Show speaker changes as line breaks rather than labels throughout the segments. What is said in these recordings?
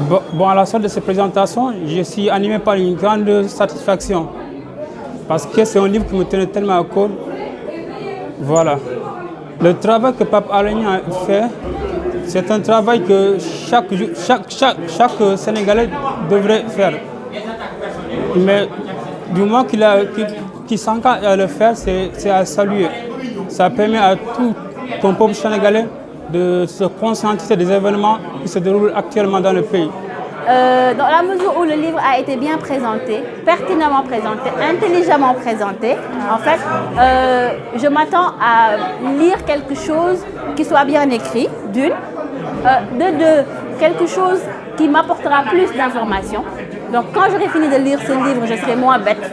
Bon, à la sortie de cette présentation, je suis animé par une grande satisfaction parce que c'est un livre qui me tenait tellement à cœur. Voilà. Le travail que Pape Alé Niang a fait, c'est un travail que chaque Sénégalais devrait faire. Mais du moment qu'il s'engage à le faire, c'est à saluer. Ça permet à tout ton peuple sénégalais de se conscientiser des événements qui se déroulent actuellement dans le pays.
Dans la mesure où le livre a été bien présenté, pertinemment présenté, intelligemment présenté, en fait, je m'attends à lire quelque chose qui soit bien écrit, d'une. De deux, quelque chose qui m'apportera plus d'informations. Donc quand j'aurai fini de lire ce livre, je serai moins bête.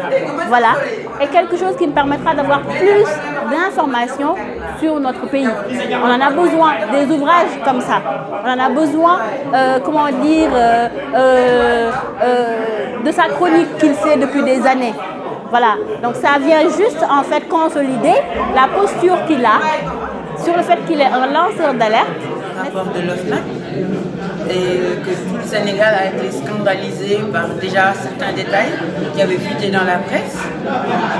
Voilà. Et quelque chose qui me permettra d'avoir plus d'informations sur notre pays. On en a besoin des ouvrages comme ça. On en a besoin, de sa chronique qu'il fait depuis des années. Voilà. Donc ça vient juste en fait consolider la posture qu'il a sur le fait qu'il est un lanceur d'alerte.
Rapport de l'OFNAC et que tout le Sénégal a été scandalisé par déjà certains détails qui avaient fuité dans la presse.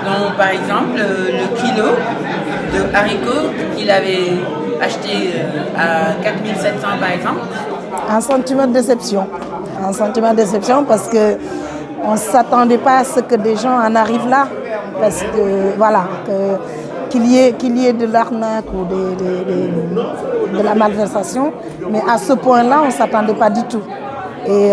Donc par exemple le kilo de haricots qu'il avait acheté à 4700 par exemple.
Un sentiment de déception. Un sentiment de déception parce que on ne s'attendait pas à ce que des gens en arrivent là. Parce que voilà, qu'il y ait de l'arnaque ou de la malversation, mais à ce point-là, on ne s'attendait pas du tout. Et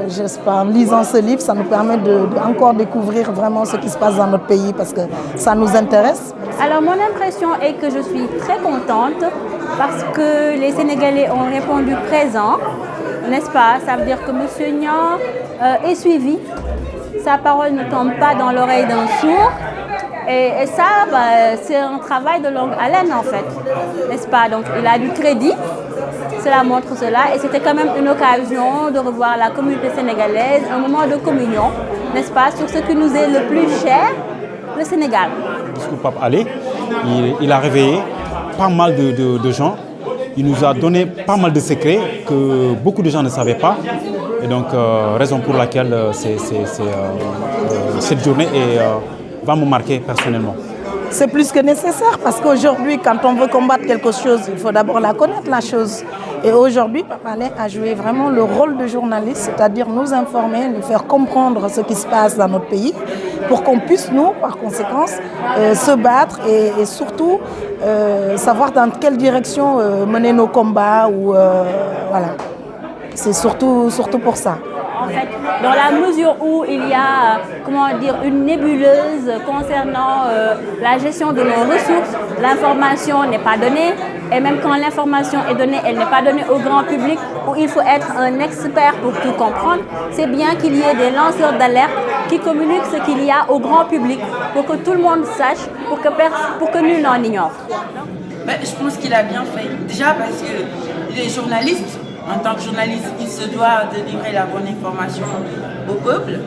j'espère, en lisant ce livre, ça nous permet encore découvrir vraiment ce qui se passe dans notre pays parce que ça nous intéresse.
Alors mon impression est que je suis très contente parce que les Sénégalais ont répondu présent, n'est-ce pas? Ça veut dire que M. Niang est suivi, sa parole ne tombe pas dans l'oreille d'un sourd. Et ça, c'est un travail de longue haleine en fait, n'est-ce pas? Donc il a du crédit, cela montre cela, et c'était quand même une occasion de revoir la communauté sénégalaise, un moment de communion, n'est-ce pas, sur ce qui nous est le plus cher, le Sénégal.
Parce que Pape Alé, il a réveillé pas mal de gens, il nous a donné pas mal de secrets que beaucoup de gens ne savaient pas, et donc raison pour laquelle cette journée va me marquer personnellement.
C'est plus que nécessaire parce qu'aujourd'hui, quand on veut combattre quelque chose, il faut d'abord la connaître, la chose. Et aujourd'hui, Pape Alé a joué vraiment le rôle de journaliste, c'est-à-dire nous informer, nous faire comprendre ce qui se passe dans notre pays pour qu'on puisse, nous, par conséquence, se battre et surtout savoir dans quelle direction mener nos combats. Voilà. C'est surtout pour ça.
En fait, dans la mesure où il y a, une nébuleuse concernant la gestion de nos ressources, l'information n'est pas donnée, et même quand l'information est donnée, elle n'est pas donnée au grand public, où il faut être un expert pour tout comprendre. C'est bien qu'il y ait des lanceurs d'alerte qui communiquent ce qu'il y a au grand public, pour que tout le monde sache, pour que nul n'en ignore.
Je pense qu'il a bien fait. Déjà parce que les journalistes, en tant que journaliste, il se doit de livrer la bonne information au peuple,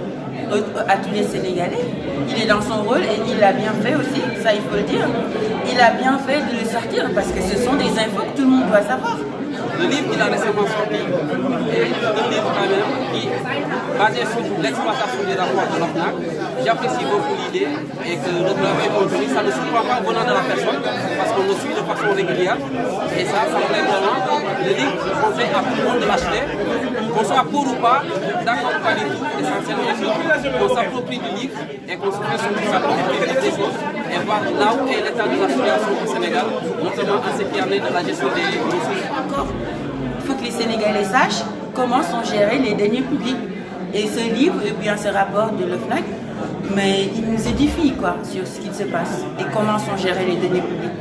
à tous les Sénégalais. Il est dans son rôle et il a bien fait aussi, ça il faut le dire. Il a bien fait de le sortir parce que ce sont des infos que tout le monde doit savoir.
Le livre qu'il a récemment sorti est un livre quand même qui est basé sur l'exploitation des rapports de l'OFNAC. J'apprécie beaucoup l'idée et que le travail contenu, ça ne surprend pas venant de la personne parce qu'on le suit de façon régulière. Et ça plaît vraiment. Le livre conseille à tout le monde de l'acheter, qu'on soit pour ou pas, d'accord ou pas du tout. Essentiellement, qu'on s'approprie du livre et qu'on se fasse des choses et voir là où est l'état de la situation au Sénégal, notamment en ce qui amène de la gestion des ressources.
Il faut que les Sénégalais sachent comment sont gérés les deniers publics. Et ce livre, et bien ce rapport de l'OFNAC, mais il nous édifie sur ce qui se passe et comment sont gérés les deniers publics.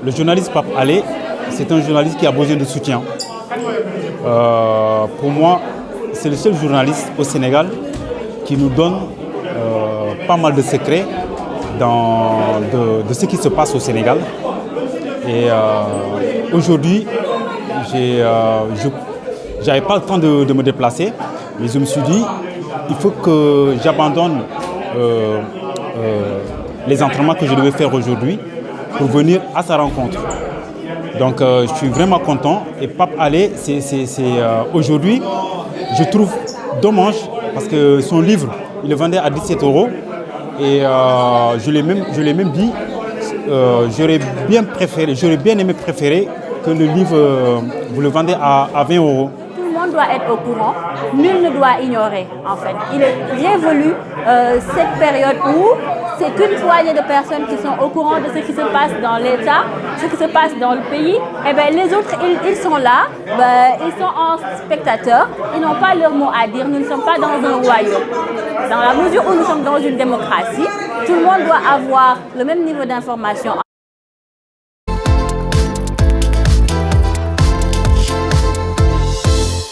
Le journaliste Pape Alé, c'est un journaliste qui a besoin de soutien. Pour moi, c'est le seul journaliste au Sénégal qui nous donne pas mal de secrets de ce qui se passe au Sénégal. Et aujourd'hui, j'avais pas le temps de me déplacer, mais je me suis dit, il faut que j'abandonne les entraînements que je devais faire aujourd'hui pour venir à sa rencontre. Donc je suis vraiment content et Pape Alé, aujourd'hui, je trouve dommage parce que son livre, il le vendait à 17 €. Et je l'ai même dit, j'aurais bien aimé préférer que le livre, vous le vendez à 20 €.
Tout le monde doit être au courant, nul ne doit ignorer en fait. Il est révolu cette période où c'est qu'une poignée de personnes qui sont au courant de ce qui se passe dans l'État, ce qui se passe dans le pays. Et bien les autres, ils sont là, ils sont en spectateurs, ils n'ont pas leur mot à dire. Nous ne sommes pas dans un royaume. Dans la mesure où nous sommes dans une démocratie, tout le monde doit avoir le même niveau d'information.